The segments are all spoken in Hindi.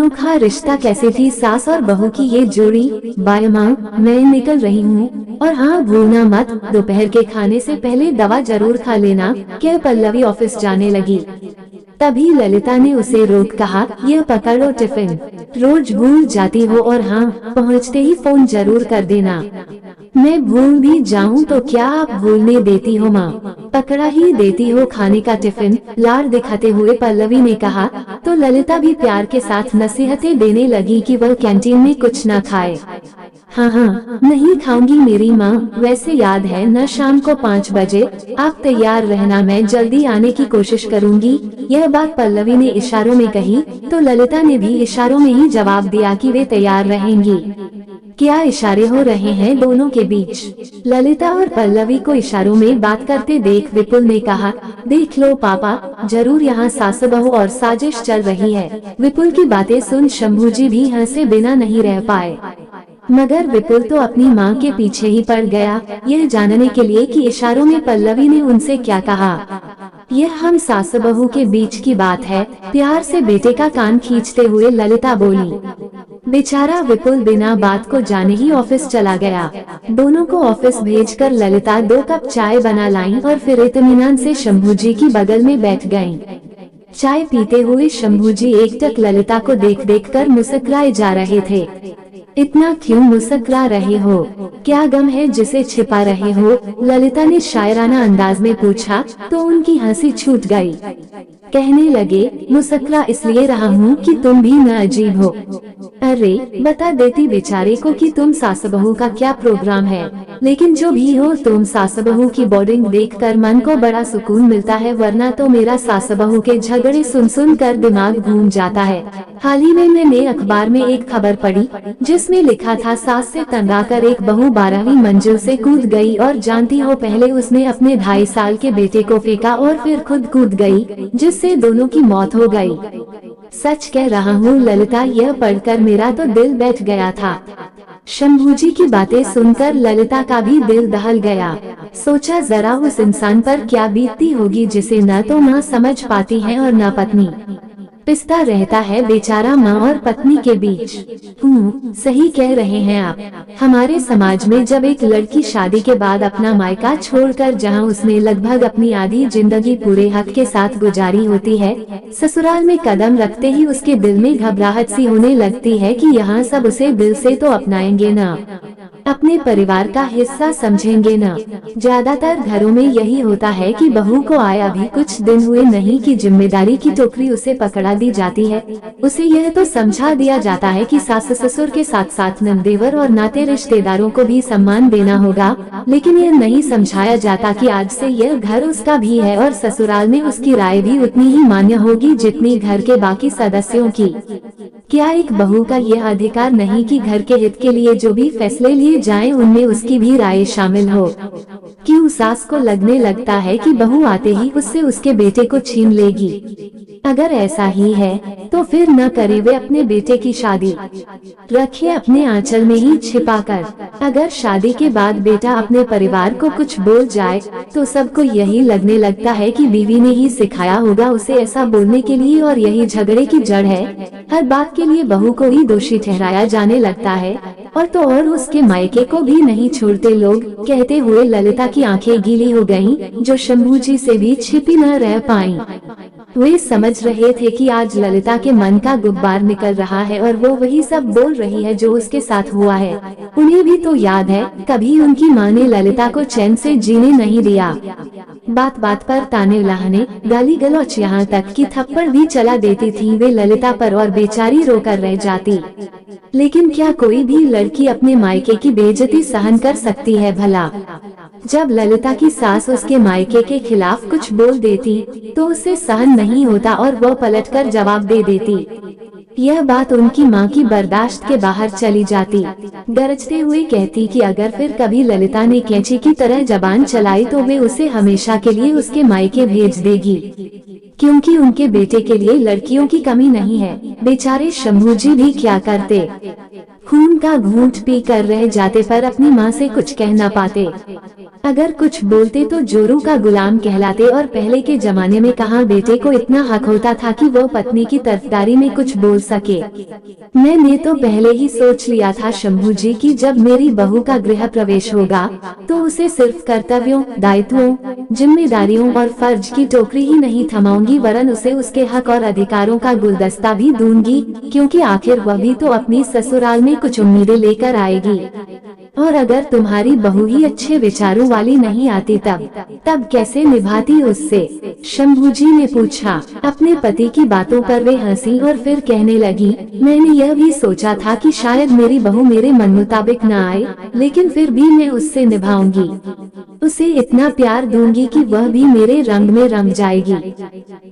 अनोखा रिश्ता कैसे थी सास और बहू की ये जोड़ी। बाय माँ, मैं निकल रही हूँ, और हाँ भूलना मत, दोपहर के खाने से पहले दवा जरूर खा लेना। क्या पल्लवी ऑफिस जाने लगी, तभी ललिता ने उसे रोक कहा, यह पकड़ो टिफिन, रोज भूल जाती हो, और हाँ पहुँचते ही फोन जरूर कर देना। मैं भूल भी जाऊं तो क्या आप भूलने देती हो माँ, पकड़ा ही देती हो खाने का टिफिन, लाड़ दिखाते हुए पल्लवी ने कहा। तो ललिता भी प्यार के साथ नसीहतें देने लगी कि वह कैंटीन में कुछ न खाए। हाँ हाँ, नहीं खाऊंगी मेरी माँ, वैसे याद है न शाम को 5 बजे, आप तैयार रहना, मैं जल्दी आने की कोशिश करूंगी। यह बात पल्लवी ने इशारों में कही, तो ललिता ने भी इशारों में ही जवाब दिया कि वे तैयार रहेंगी। क्या इशारे हो रहे हैं दोनों के बीच। ललिता और पल्लवी को इशारों में बात करते देख विपुल ने कहा, देख लो पापा, जरूर यहाँ सास बहू और साजिश चल रही है। विपुल की बातें सुन शंभूजी भी हंसे बिना नहीं रह पाए, मगर विपुल तो अपनी माँ के पीछे ही पड़ गया, यह जानने के लिए कि इशारों में पल्लवी ने उनसे क्या कहा। यह हम सास बहू के बीच की बात है, प्यार से बेटे का कान खींचते हुए ललिता बोली। बेचारा विपुल बिना बात को जाने ही ऑफिस चला गया। दोनों को ऑफिस भेजकर ललिता 2 कप चाय बना लाई और फिर इत्मीनान से शंभूजी की बगल में बैठ गईं। चाय पीते हुए शंभूजी एकटक ललिता को देख देख कर मुस्कुराए जा रहे थे। इतना क्यों मुस्कुरा रहे हो, क्या गम है जिसे छिपा रहे हो, ललिता ने शायराना अंदाज में पूछा, तो उनकी हंसी छूट गई। कहने लगे, मुस्कुरा इसलिए रहा हूँ कि तुम भी न अजीब हो। अरे बता देती बेचारे को कि तुम सास बहू का क्या प्रोग्राम है, लेकिन जो भी हो तुम सास बहू की बॉन्डिंग देखकर मन को बड़ा सुकून मिलता है, वरना तो मेरा सास बहू के झगड़े सुन सुन कर दिमाग घूम जाता है। हाल ही में मैंने अखबार में एक खबर पढ़ी जिसमें लिखा था, सास से तंगाकर एक बहू 12वीं मंजिल से कूद गई, और जानती हो पहले उसने अपने 2.5 साल के बेटे को फेंका और फिर खुद कूद गई, जिससे दोनों की मौत हो गई। सच कह रहा हूँ ललिता, यह पढ़कर मेरा तो दिल बैठ गया था। शंभूजी की बातें सुनकर ललिता का भी दिल दहल गया। सोचा जरा उस इंसान पर क्या बीतती होगी जिसे न तो माँ समझ पाती है और न पत्नी। पिसता रहता है बेचारा माँ और पत्नी के बीच। सही कह रहे हैं आप। हमारे समाज में जब एक लड़की शादी के बाद अपना मायका छोड़कर, जहां उसने लगभग अपनी आधी जिंदगी पूरे हक के साथ गुजारी होती है, ससुराल में कदम रखते ही उसके दिल में घबराहट सी होने लगती है कि यहाँ सब उसे दिल से तो अपनाएंगे ना, अपने परिवार का हिस्सा समझेंगे न। ज्यादातर घरों में यही होता है कि बहू को आए अभी कुछ दिन हुए नहीं कि जिम्मेदारी की टोकरी उसे पकड़ा दी जाती है। उसे यह तो समझा दिया जाता है कि सास ससुर के साथ साथ नंदेवर और नाते रिश्तेदारों को भी सम्मान देना होगा, लेकिन यह नहीं समझाया जाता कि आज से यह घर उसका भी है और ससुराल में उसकी राय भी उतनी ही मान्य होगी जितनी घर के बाकी सदस्यों की। क्या एक बहू का यह अधिकार नहीं कि घर के हित के लिए जो भी फैसले लिए जाएं उनमें उसकी भी राय शामिल हो? क्यों सास को लगने लगता है कि बहू आते ही उससे उसके बेटे को छीन लेगी? अगर ऐसा ही है तो फिर न करे वे अपने बेटे की शादी, रखे अपने आंचल में ही छिपाकर। अगर शादी के बाद बेटा अपने परिवार को कुछ बोल जाए तो सबको यही लगने लगता है कि बीवी ने ही सिखाया होगा उसे ऐसा बोलने के लिए, और यही झगड़े की जड़ है। हर बात के लिए बहू को ही दोषी ठहराया जाने लगता है, और तो और उसके मायके को भी नहीं छोड़ते लोग। कहते हुए ललिता की आंखें गीली हो गईं, जो शंभूजी से भी छिपी न रह पाईं। वे समझ रहे थे कि आज ललिता के मन का गुब्बार निकल रहा है और वो वही सब बोल रही है जो उसके साथ हुआ है। उन्हें भी तो याद है, कभी उनकी माँ ने ललिता को चैन से जीने नहीं दिया। बात बात पर ताने लहने, गाली गलौच, यहाँ तक कि थप्पड़ भी चला देती थी वे ललिता पर, और बेचारी रोकर रह जाती। लेकिन क्या कोई भी लड़की अपने मायके की बेइज्जती सहन कर सकती है भला? जब ललिता की सास उसके मायके के खिलाफ कुछ बोल देती तो उसे सहन नहीं होता और वो पलटकर जवाब दे देती। यह बात उनकी माँ की बर्दाश्त के बाहर चली जाती। गरजते हुए कहती कि अगर फिर कभी ललिता ने कैंची की तरह जबान चलाई तो वे उसे हमेशा के लिए उसके मायके भेज देगी, क्योंकि उनके बेटे के लिए लड़कियों की कमी नहीं है। बेचारे शंभूजी भी क्या करते, खून का घूंट पी कर रह जाते पर अपनी माँ से कुछ कह न पाते। अगर कुछ बोलते तो जोरू का गुलाम कहलाते, और पहले के जमाने में कहाँ बेटे को इतना हक होता था कि वो पत्नी की तरफदारी में कुछ बोल सके। मैंने तो पहले ही सोच लिया था शंभू जी कि जब मेरी बहू का गृह प्रवेश होगा तो उसे सिर्फ कर्तव्यों, दायित्वों, जिम्मेदारियों और फर्ज की टोकरी ही नहीं थमाऊंगी, वरन उसे उसके हक और अधिकारों का गुलदस्ता भी दूंगी, क्योंकि आखिर वह भी तो अपनी ससुराल में कुछ उम्मीदें लेकर आएगी। और अगर तुम्हारी बहू ही अच्छे विचारों वाली नहीं आती तब कैसे निभाती उससे? शंभू जी ने पूछा। अपने पति की बातों पर वे हंसी और फिर कहने लगी, मैंने यह भी सोचा था कि शायद मेरी बहू मेरे मन मुताबिक न आए, लेकिन फिर भी मैं उससे निभाऊंगी। उसे इतना प्यार दूंगी कि वह भी मेरे रंग में रंग जाएगी।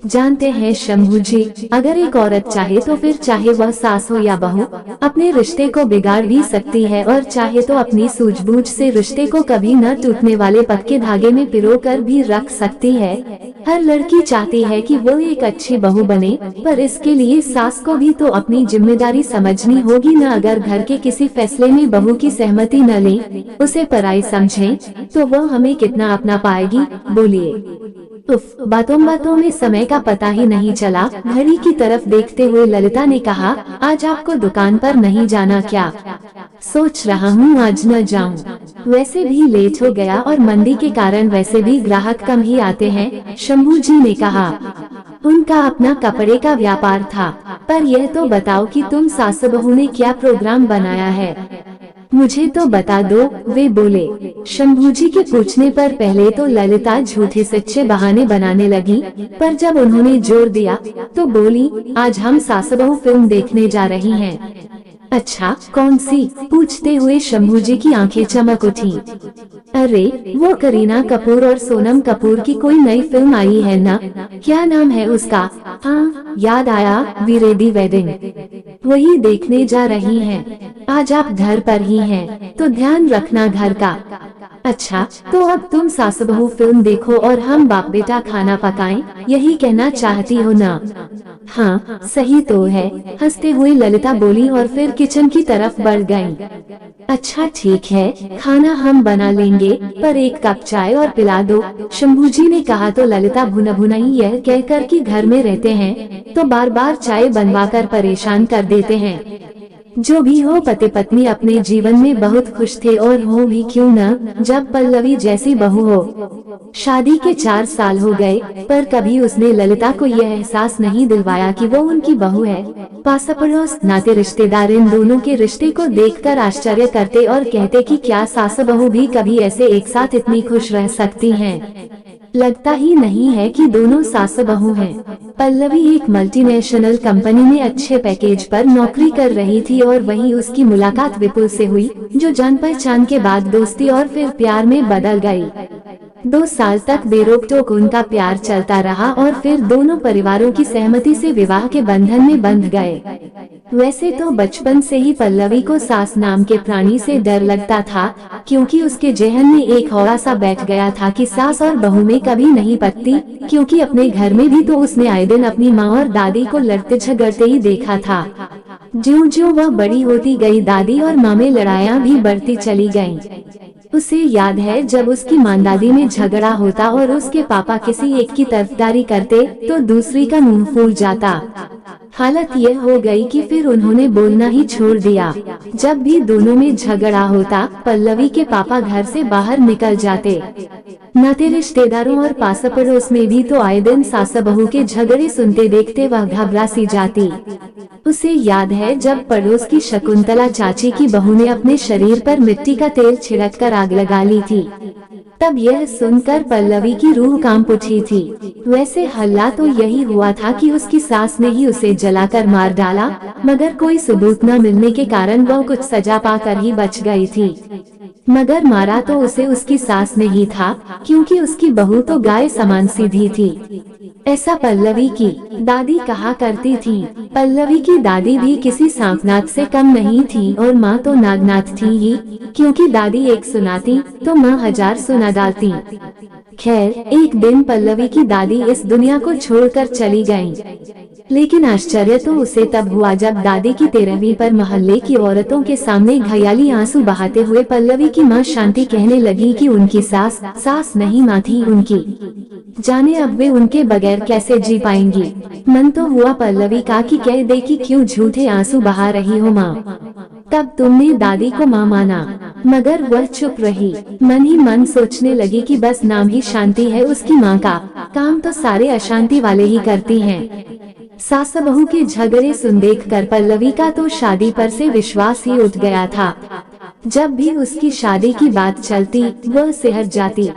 जानते हैं शंभू जी, अगर एक औरत चाहे तो फिर चाहे वह सास हो या बहू, अपने रिश्ते को बिगाड़ भी सकती है, और चाहे तो अपनी सूझबूझ से रिश्ते को कभी न टूटने वाले पक्के धागे में पिरो कर भी रख सकती है। हर लड़की चाहती है कि वो एक अच्छी बहू बने, पर इसके लिए सास को भी तो अपनी जिम्मेदारी समझनी होगी न। अगर घर के किसी फैसले में बहू की सहमति न ले, उसे पराई समझे, तो वो हमें कितना अपना पाएगी? बोलिए। उफ, बातों बातों में समय का पता ही नहीं चला। घड़ी की तरफ देखते हुए ललिता ने कहा, आज आपको दुकान पर नहीं जाना क्या? सोच रहा हूँ आज न जाऊँ। वैसे भी लेट हो गया और मंदी के कारण वैसे भी ग्राहक कम ही आते हैं, शंभू जी ने कहा। उनका अपना कपड़े का व्यापार था। पर यह तो बताओ कि तुम सासू बहू ने क्या प्रोग्राम बनाया है? मुझे तो बता दो, वे बोले। शंभू जी के पूछने पर पहले तो ललिता झूठे सच्चे बहाने बनाने लगी, पर जब उन्होंने जोर दिया तो बोली, आज हम सासू बहू फिल्म देखने जा रही हैं। अच्छा, कौन सी? पूछते हुए शंभू जी की आंखें चमक उठी। अरे, वो करीना कपूर और सोनम कपूर की कोई नई फिल्म आई है ना? क्या नाम है उसका? हाँ, याद आया, वी रेडी वेडिंग। वही देखने जा रही हैं। आज आप घर पर ही हैं, तो ध्यान रखना घर का। अच्छा, तो अब तुम सासू बहू फिल्म देखो और हम बाप बेटा खाना पकाएं, यही कहना चाहती हो ना? हाँ, सही तो है, हंसते हुए ललिता बोली और फिर किचन की तरफ बढ़ गईं। अच्छा ठीक है, खाना हम बना लेंगे, पर एक कप चाय और पिला दो, शंभू जी ने कहा। तो ललिता भुना-भुनाई यह कहकर कि घर में रहते हैं तो बार बार चाय बनवाकर परेशान कर देते हैं। जो भी हो, पति पत्नी अपने जीवन में बहुत खुश थे, और हो भी क्यों न, जब पल्लवी जैसी बहू हो। शादी के 4 साल हो गए, पर कभी उसने ललिता को यह एहसास नहीं दिलवाया कि वो उनकी बहू है। पास पड़ोस, नाते रिश्तेदार इन दोनों के रिश्ते को देखकर आश्चर्य करते और कहते कि क्या सास बहू भी कभी ऐसे एक साथ इतनी खुश रह सकती हैं? लगता ही नहीं है कि दोनों सास बहू हैं। पल्लवी एक मल्टीनेशनल कंपनी में अच्छे पैकेज पर नौकरी कर रही थी, और वहीं उसकी मुलाकात विपुल से हुई, जो जान पहचान के बाद दोस्ती और फिर प्यार में बदल गई। 2 साल तक बेरोक-टोक उनका प्यार चलता रहा, और फिर दोनों परिवारों की सहमति से विवाह के बंधन में बंध गए। वैसे तो बचपन से ही पल्लवी को सास नाम के प्राणी से डर लगता था, क्योंकि उसके जहन में एक हौला सा बैठ गया था कि सास और बहू में कभी नहीं पटती, क्योंकि अपने घर में भी तो उसने आए दिन अपनी माँ और दादी को लड़ते झगड़ते ही देखा था। ज्यों-ज्यों वह बड़ी होती गई, दादी और माँ में लड़ाइयाँ भी बढ़ती चली गईं। उसे याद है जब उसकी माँ दादी में झगड़ा होता और उसके पापा किसी एक की तरफदारी करते तो दूसरी का मुंह फूल जाता। हालत यह हो गई कि फिर उन्होंने बोलना ही छोड़ दिया। जब भी दोनों में झगड़ा होता, पल्लवी के पापा घर से बाहर निकल जाते। नाते रिश्तेदारों और पास पड़ोस में भी तो आए दिन सास बहू के झगड़े सुनते देखते वह घबरा सी जाती। उसे याद है जब पड़ोस की शकुंतला चाची की बहू ने अपने शरीर पर मिट्टी का तेल छिड़क कर आग लगा ली थी। तब यह सुनकर पल्लवी की रूह कांप उठी थी। वैसे हल्ला तो यही हुआ था कि उसकी सास ने ही उसे जलाकर मार डाला, मगर कोई सबूत न मिलने के कारण वह कुछ सजा पाकर ही बच गई थी। मगर मारा तो उसे उसकी सास ने ही था, क्योंकि उसकी बहू तो गाय समान सीधी थी। ऐसा पल्लवी की दादी कहा करती थी। पल्लवी की दादी भी किसी सांपनाथ से कम नहीं थी, और माँ तो नागनाथ थी ही, क्योंकि दादी एक सुनाती तो माँ 1000 सुना डालती। खैर, एक दिन पल्लवी की दादी इस दुनिया को छोड़कर चली गईं। लेकिन आश्चर्य तो उसे तब हुआ जब दादी की 13वीं पर मोहल्ले की औरतों के सामने घयाली आंसू बहाते हुए पल्लवी की मां शांति कहने लगी कि उनकी सास नहीं मां थी उनकी। जाने अब वे उनके बगैर कैसे जी पाएंगी। मन तो हुआ पल्लवी का कि कह दे कि क्यों झूठे आंसू बहा रही हो माँ, तब तुमने दादी को माँ माना। मगर वह चुप रही। मन ही मन सोचने लगी कि बस नाम ही शांति है उसकी माँ का, काम तो सारे अशांति वाले ही करती हैं। सास बहू के झगड़े सुन देख कर पल्लवी का तो शादी पर से विश्वास ही उठ गया था। जब भी उसकी शादी की बात चलती वह सिहर जाती।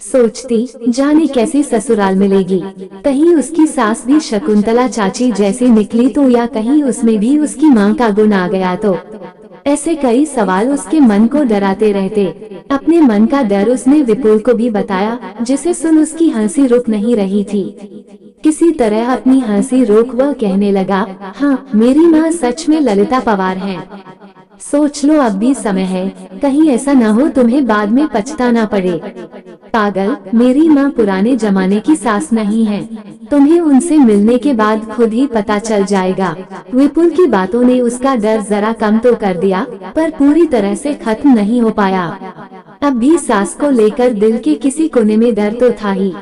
सोचती जाने कैसी ससुराल मिलेगी, कहीं उसकी सास भी शकुंतला चाची जैसी निकली तो, या कहीं उसमें भी उसकी माँ का गुण आ गया तो। ऐसे कई सवाल उसके मन को डराते रहते। अपने मन का डर उसने विपुल को भी बताया, जिसे सुन उसकी हंसी रुक नहीं रही थी। किसी तरह अपनी हंसी रोक वह कहने लगा, हाँ मेरी माँ सच में ललिता पवार है। सोच लो अब भी समय है, कहीं ऐसा न हो तुम्हें बाद में पछताना पड़े। पागल, मेरी माँ पुराने जमाने की सास नहीं है, तुम्हें उनसे मिलने के बाद खुद ही पता चल जाएगा। विपुल की बातों ने उसका डर जरा कम तो कर दिया, पर पूरी तरह से खत्म नहीं हो पाया। अब भी सास को लेकर दिल के किसी कोने में डर तो था ही।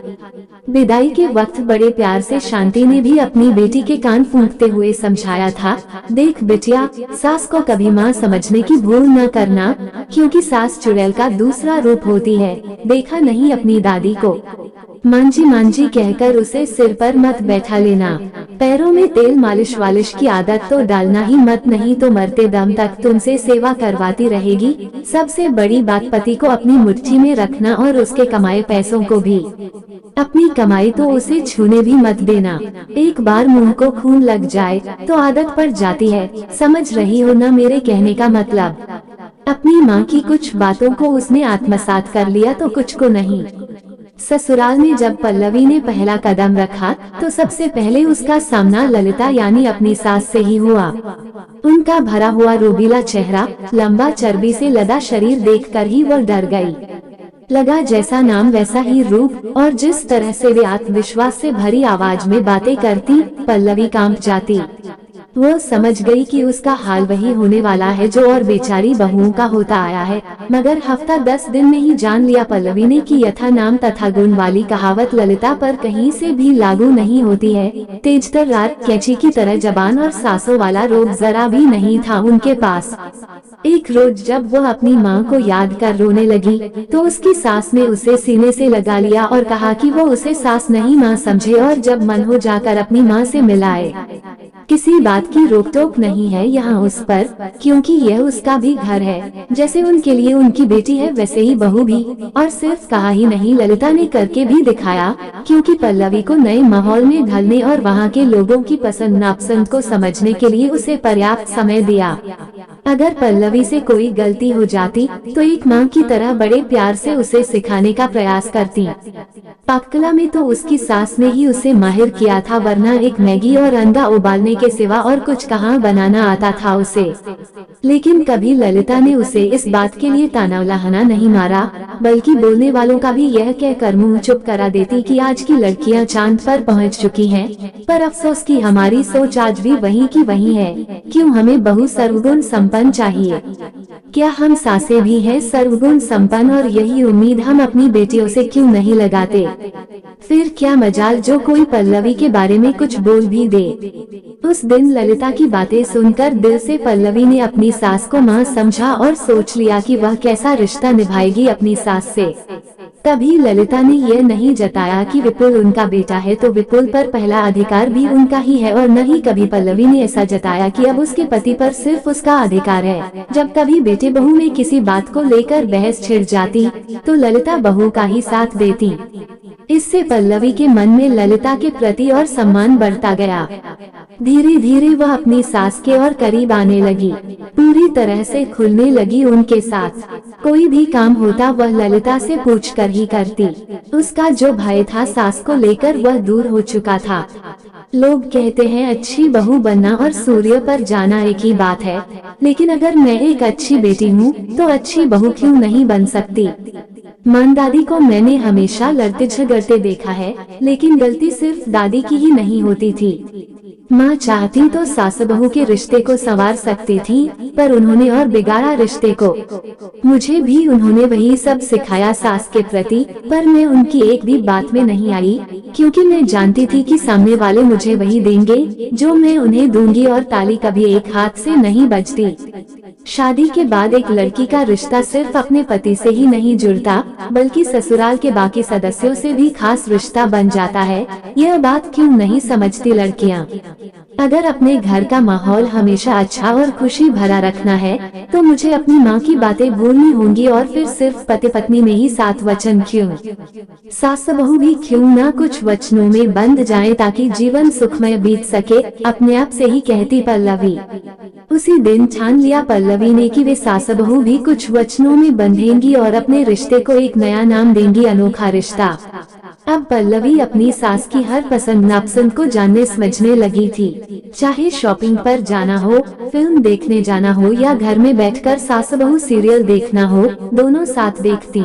विदाई के वक्त बड़े प्यार से शांति ने भी अपनी बेटी के कान फूंकते हुए समझाया था, देख बिटिया, सास को कभी माँ समझने की भूल न करना, क्योंकि सास चुड़ैल का दूसरा रूप होती है। देखा नहीं अपनी दादी को, मांझी मांझी कहकर उसे सिर पर मत बैठा लेना, पैरों में तेल मालिश वालिश की आदत तो डालना ही मत, नहीं तो मरते दम तक तुमसे सेवा करवाती रहेगी। सबसे बड़ी बात, पति को अपनी मुट्ठी में रखना और उसके कमाए पैसों को भी। अपनी कमाई तो उसे छूने भी मत देना, एक बार मुंह को खून लग जाए तो आदत पड़ जाती है। समझ रही हो ना मेरे कहने का मतलब। अपनी माँ की कुछ बातों को उसने आत्मसात कर लिया तो कुछ को नहीं। ससुराल में जब पल्लवी ने पहला कदम रखा तो सबसे पहले उसका सामना ललिता यानी अपनी सास से ही हुआ। उनका भरा हुआ रूबीला चेहरा, लंबा चर्बी से लदा शरीर देखकर ही वह डर गई। लगा जैसा नाम वैसा ही रूप, और जिस तरह से वे आत्मविश्वास से भरी आवाज में बातें करती, पल्लवी कांप जाती। वह समझ गई कि उसका हाल वही होने वाला है जो और बेचारी बहुओं का होता आया है। मगर हफ्ता 10 दिन में ही जान लिया पल्लवी ने कि यथा नाम तथा गुण वाली कहावत ललिता पर कहीं से भी लागू नहीं होती है। तेजतर रात कैंची की तरह जबान और सांसों वाला रोग जरा भी नहीं था उनके पास। एक रोज जब वह अपनी माँ को याद कर रोने लगी तो उसकी सास ने उसे सीने से लगा लिया और कहा कि वो उसे सास नहीं माँ समझे, और जब मन हो जाकर अपनी माँ से मिलाए। किसी बात की रोक टोक नहीं है यहाँ उस पर, क्योंकि यह उसका भी घर है। जैसे उनके लिए उनकी बेटी है वैसे ही बहू भी। और सिर्फ कहा ही नहीं, ललिता ने करके भी दिखाया, क्योंकि पल्लवी को नए माहौल में ढलने और वहाँ के लोगों की पसंद नापसंद को समझने के लिए उसे पर्याप्त समय दिया। अगर पल्लवी से कोई गलती हो जाती तो एक माँ की तरह बड़े प्यार से उसे सिखाने का प्रयास करती। पाककला में तो उसकी सास ने ही उसे माहिर किया था, वरना एक मैगी और अंडा उबालने के सिवा और कुछ कहाँ बनाना आता था उसे। लेकिन कभी ललिता ने उसे इस बात के लिए ताना लहाना नहीं मारा, बल्कि बोलने वालों का भी यह कहकर मुंह चुप करा देती कि आज की लड़कियां चांद पर पहुंच चुकी हैं। पर अफसोस कि हमारी सोच आज भी वही की वही है। क्यों हमें बहु सर्वगुण संपन्न चाहिए? क्या हम सासे भी हैं सर्वगुण संपन्न, और यही उम्मीद हम अपनी बेटियों से क्यों नहीं लगाते? फिर क्या मजाल जो कोई पल्लवी के बारे में कुछ बोल भी दे। उस दिन ललिता की बातें सुनकर दिल से पल्लवी ने अपनी सास को माँ समझा और सोच लिया कि वह कैसा रिश्ता निभाएगी अपनी सास से। तभी ललिता ने यह नहीं जताया कि विपुल उनका बेटा है तो विपुल पर पहला अधिकार भी उनका ही है, और न ही कभी पल्लवी ने ऐसा जताया कि अब उसके पति पर सिर्फ उसका अधिकार है। जब कभी बेटे बहू में किसी बात को लेकर बहस छिड़ जाती तो ललिता बहू का ही साथ देती। इससे पल्लवी के मन में ललिता के प्रति और सम्मान बढ़ता गया। धीरे धीरे वह अपनी सास के और करीब आने लगी, पूरी तरह से खुलने लगी उनके साथ। कोई भी काम होता वह ललिता से पूछकर ही करती। उसका जो भय था सास को लेकर वह दूर हो चुका था। लोग कहते हैं अच्छी बहू बनना और सूर्य पर जाना एक ही बात है, लेकिन अगर मैं एक अच्छी बेटी हूँ तो अच्छी बहू क्यों नहीं बन सकती? मां दादी को मैंने हमेशा लड़ते झगड़ते देखा है, लेकिन गलती सिर्फ दादी की ही नहीं होती थी। माँ चाहती तो सास बहू के रिश्ते को संवार सकती थी, पर उन्होंने और बिगाड़ा रिश्ते को। मुझे भी उन्होंने वही सब सिखाया सास के प्रति, पर मैं उनकी एक भी बात में नहीं आई, क्योंकि मैं जानती थी कि सामने वाले मुझे वही देंगे जो मैं उन्हें दूंगी, और ताली कभी एक हाथ से नहीं बजती। शादी के बाद एक लड़की का रिश्ता सिर्फ अपने पति से ही नहीं जुड़ता, बल्कि ससुराल के बाकी सदस्यों से भी खास रिश्ता बन जाता है। यह बात क्यों नहीं समझती लड़कियां? अगर अपने घर का माहौल हमेशा अच्छा और खुशी भरा रखना है, तो मुझे अपनी माँ की बातें भूलनी होंगी, और फिर सिर्फ पति पत्नी में ही 7 वचन क्यों? सास बहू भी क्यों ना कुछ वचनों में बंध जाएं, ताकि जीवन सुखमय बीत सके, अपने आप से ही कहती पल्लवी। उसी दिन ठान लिया पल्लवी ने कि वे सास बहू भी कुछ वचनों में बंधेंगी और अपने रिश्ते को एक नया नाम देंगी, अनोखा रिश्ता। अब पल्लवी अपनी सास की हर पसंद नापसंद को जानने समझने लगी थी। चाहे शॉपिंग पर जाना हो, फिल्म देखने जाना हो, या घर में बैठकर सास बहू सीरियल देखना हो, दोनों साथ देखती।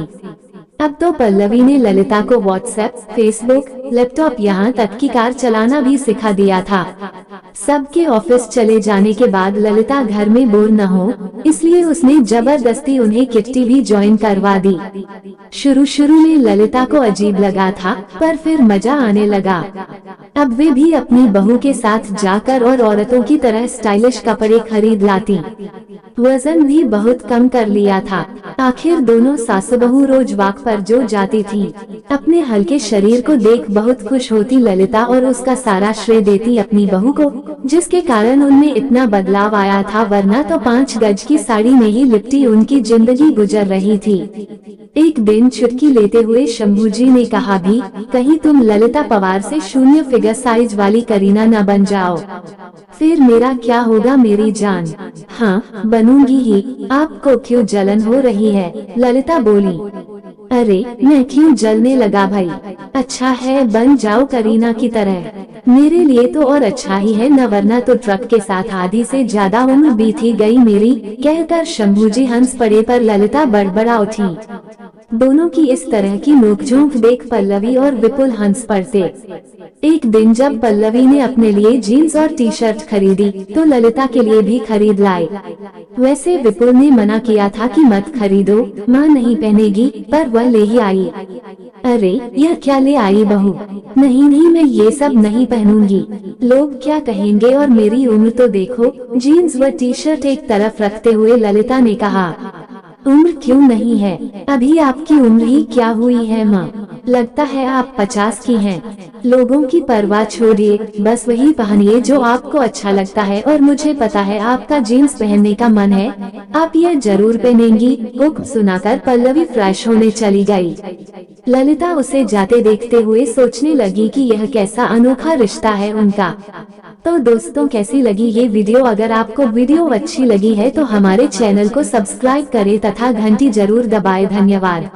अब तो पल्लवी ने ललिता को व्हाट्सएप, फेसबुक, लैपटॉप, यहाँ तक कि कार चलाना भी सिखा दिया था। सबके ऑफिस चले जाने के बाद ललिता घर में बोर न हो, इसलिए उसने जबरदस्ती उन्हें किट्टी भी ज्वाइन करवा दी। शुरू में ललिता को अजीब लगा था, पर फिर मजा आने लगा। अब वे भी अपनी बहू के साथ जाकर और औरतों की तरह स्टाइलिश कपड़े खरीद लाती। वजन भी बहुत कम कर लिया था। आखिर दोनों सास बहू रोज वॉक पर जो जाती थी। अपने हल्के शरीर को देख बहुत खुश होती ललिता, और उसका सारा श्रेय देती अपनी बहू को, जिसके कारण उनमें इतना बदलाव आया था, वरना तो 5 गज की साड़ी में ही लिपटी उनकी जिंदगी गुजर रही थी। एक दिन चुटकी लेते हुए शंभू जी ने कहा, भी कहीं तुम ललिता पवार से 0 फिगर साइज वाली करीना न बन जाओ। फिर मेरा क्या होगा मेरी जान? हाँ, बनूंगी ही। आपको क्यों जलन हो रही है? ललिता बोली। अरे मैं क्यों जलने लगा भाई? अच्छा है, बन जाओ करीना की तरह। मेरे लिए तो और अच्छा ही है न, वरना तो ट्रक के साथ आधी से ज्यादा उम्र बीती गई मेरी। कहकर शंभू जी हंस पड़े, पर ललिता बड़बड़ा उठी। दोनों की इस तरह की नोकझोंक देख पल्लवी और विपुल हंस पड़ते। एक दिन जब पल्लवी ने अपने लिए जीन्स और टी-शर्ट खरीदी, तो ललिता के लिए भी खरीद लाई। वैसे विपुल ने मना किया था कि मत खरीदो, माँ नहीं पहनेगी, पर वह ले ही आई। अरे यह क्या ले आई बहू? नहीं नहीं, मैं ये सब नहीं पहनूंगी। लोग क्या कहेंगे, और मेरी उम्र तो देखो। जीन्स व टी-शर्ट एक तरफ रखते हुए ललिता ने कहा, उम्र क्यों नहीं है? अभी आपकी उम्र ही क्या हुई है माँ? लगता है आप 50 की हैं। लोगों की परवाह छोड़िए, बस वही पहनिए जो आपको अच्छा लगता है, और मुझे पता है आपका जीन्स पहनने का मन है, आप ये जरूर पहनेंगी। हुक सुनाकर पल्लवी फ्रेश होने चली गई। ललिता उसे जाते देखते हुए सोचने लगी कि यह कैसा अनोखा रिश्ता है उनका। तो दोस्तों, कैसी लगी ये वीडियो? अगर आपको वीडियो अच्छी लगी है तो हमारे चैनल को सब्सक्राइब करें तथा घंटी जरूर दबाएं। धन्यवाद।